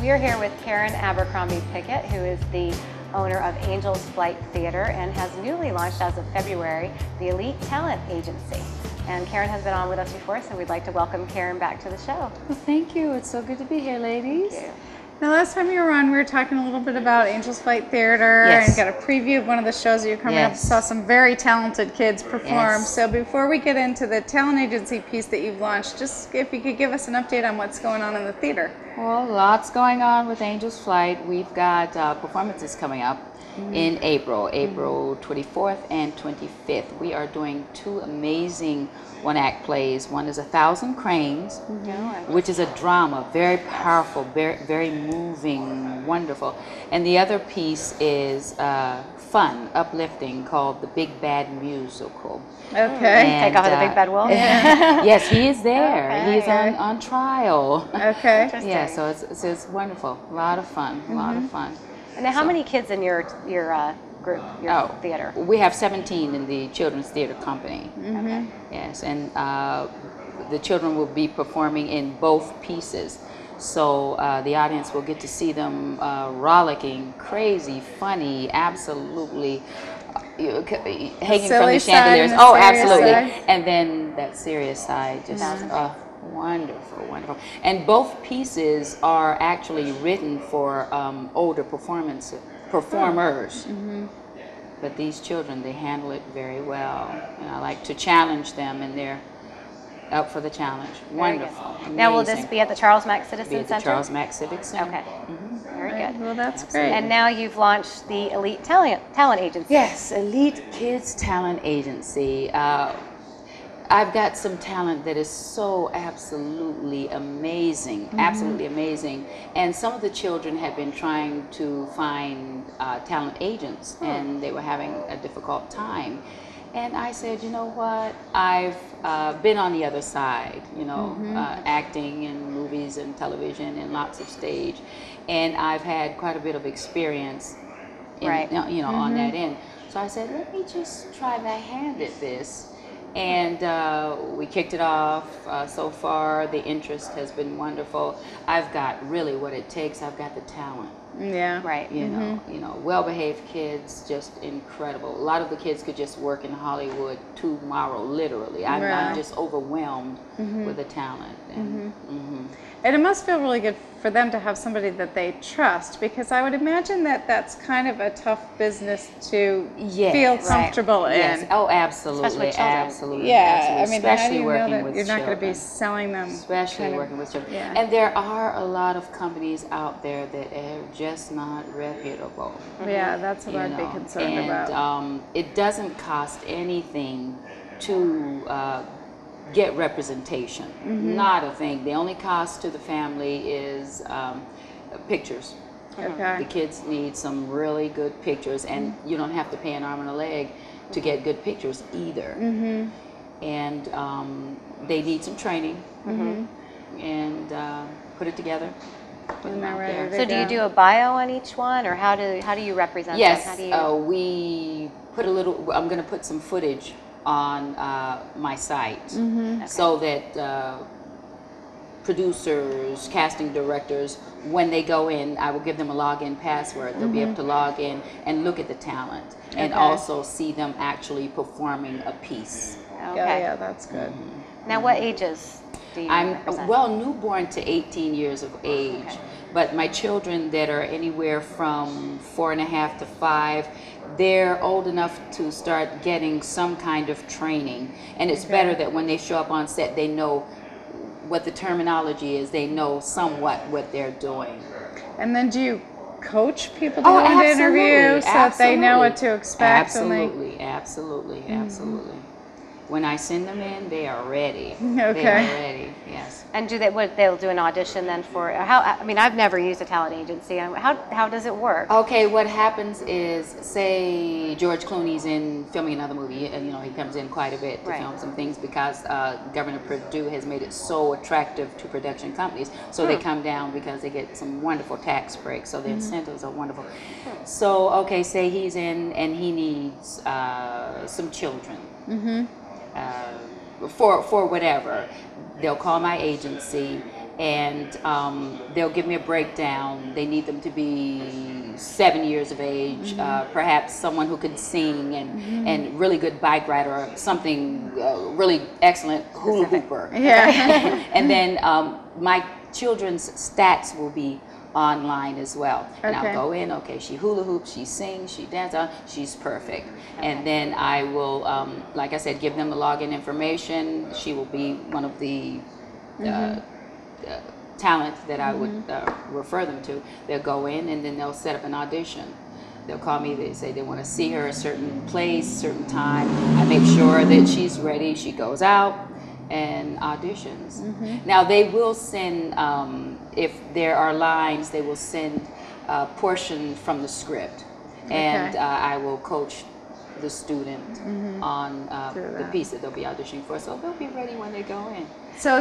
We are here with Karen Abercrombie Pickett, who is the owner of Angel's Flight Theater and has newly launched as of February the Elite Talent Agency. And Karen has been on with us before, so we'd like to welcome Karen back to the show. Well, thank you. It's so good to be here, ladies. Thank you. Now, last time you were on, we were talking a little bit about Angel's Flight Theater and got a preview of one of the shows that you're coming up. Saw some very talented kids perform. So before we get into the talent agency piece that you've launched, just if you could give us an update on what's going on in the theater. Well, lots going on with Angel's Flight. We've got performances coming up in April 24th and 25th. We are doing two amazing one-act plays. One is 1,000 Cranes, which is a drama, very powerful, very moving, wonderful. And the other piece is fun, uplifting, called The Big Bad Musical. Okay. Take off the big bad wolf? Yes, he is there. Okay. He's on trial. Okay. Yeah, so it's wonderful. A lot of fun, a lot of fun. And now, how many kids in your group, your theater? We have 17 in the Children's Theater Company. Okay. Yes, and the children will be performing in both pieces. So the audience will get to see them rollicking, crazy, funny, absolutely hanging from the chandeliers. Oh, absolutely. And then that serious side, just wonderful, wonderful. And both pieces are actually written for older performers. But these children, they handle it very well. And I like to challenge them, and they're up for the challenge. Wonderful. Now, will this be at the Charles Mack Citizen Center? Charles Mack Civic Center. Okay. Very good. Well, that's great. And now you've launched the Elite Talent Agency. Yes, Elite Kids Talent Agency. I've got some talent that is so absolutely amazing, absolutely amazing. And some of the children have been trying to find talent agents, and they were having a difficult time. And I said, you know what, I've been on the other side, you know, acting in movies and television and lots of stage. And I've had quite a bit of experience in, you know, on that end. So I said, let me just try my hand at this. And we kicked it off. So far, the interest has been wonderful. I've got really what it takes. I've got the talent. Yeah. Right. You know, well-behaved kids, just incredible. A lot of the kids could just work in Hollywood tomorrow, literally. I'm just overwhelmed with the talent. And, And it must feel really good for them to have somebody that they trust, because I would imagine that that's kind of a tough business to feel comfortable in. Yes. Oh, absolutely. Especially with children. Absolutely. Yeah. Absolutely. I mean, especially how do you working know that with you're not going to children. be selling them? Especially working with children. Yeah. And there are a lot of companies out there that are just not reputable. Yeah, that's what I'd be concerned about. And it doesn't cost anything to get representation. Not a thing. The only cost to the family is pictures. Okay. The kids need some really good pictures, and you don't have to pay an arm and a leg to get good pictures either. And they need some training, and put it together. Put them out there. So do you do a bio on each one, or how do you represent them? How do you... We put a little. I'm going to put some footage on my site, so that producers, casting directors, when they go in, I will give them a login password. They'll be able to log in and look at the talent, and also see them actually performing a piece. Okay. Yeah, that's good. Now, what ages do you represent? Well, newborn to 18 years of age. But my children that are anywhere from 4.5 to 5, they're old enough to start getting some kind of training. And it's better that when they show up on set, they know what the terminology is. They know somewhat what they're doing. And then do you coach people to go into interview so that they know what to expect? Absolutely, absolutely, absolutely. When I send them in, they are ready. Okay. They are ready, yes. And they'll do an audition then for how? I mean, I've never used a talent agency. How does it work? Okay, what happens is, say George Clooney's in filming another movie, and you know he comes in quite a bit to film some things because Governor Perdue has made it so attractive to production companies. So they come down because they get some wonderful tax breaks. So the incentives are wonderful. So okay, say he's in and he needs some children. For whatever, they'll call my agency, and they'll give me a breakdown. They need them to be 7 years of age, perhaps someone who could sing and really good bike rider, or something really excellent hula hooper. Yeah. And then my children's stats will be online as well. And I'll go in, okay, she hula hoops, she sings, she dances, she's perfect. And then I will, like I said, give them the login information. She will be one of the talent that I would refer them to. They'll go in and then they'll set up an audition. They'll call me, they say they want to see her a certain place, certain time. I make sure that she's ready. She goes out and auditions. Now they will send, if there are lines, they will send a portion from the script. And I will coach the student on the piece that they'll be auditioning for. So they'll be ready when they go in. So